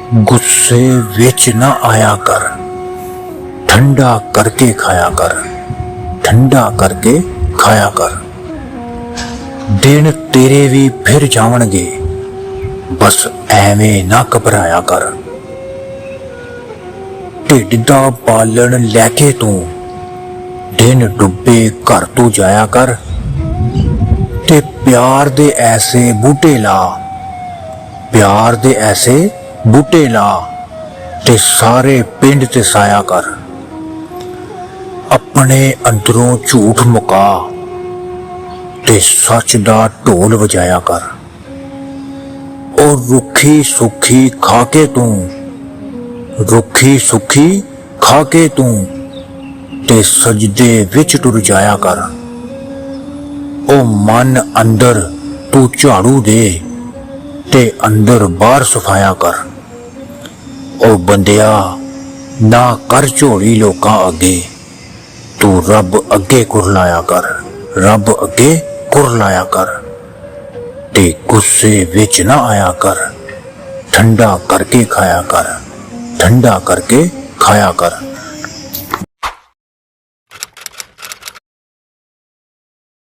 गुस्से विच ना आया कर, ठंडा करके खाया कर, ठंडा करके खाया कर। दिन तेरे भी फिर जावणगे, बस एवें ना घबराया कर। ढिड दा बालण लैके तू दिन डुब्बे घर तू जाया कर, ते प्यार दे ऐसे बूटे ला, प्यार दे ऐसे बूटे ला, ते सारे पिंड ते साया कर। अपने अंदरों झूठ मुका, ते सच दा ढोल वजाया कर। और रुखी सुखी खाके तू, रुखी सुखी खाके तू, ते सजदे विच टुर जाया कर। ओ मन अंदर तू झाड़ू दे, ते अंदर बाहर सफाया कर। ओ बंदिया ना कर झोली लोकां अगे, तू रब अगे कुरलाया कर, रब अगे कुरलाया कर। ते गुस्से विच ना आया कर, ठंडा करके खाया कर, ठंडा करके खाया कर।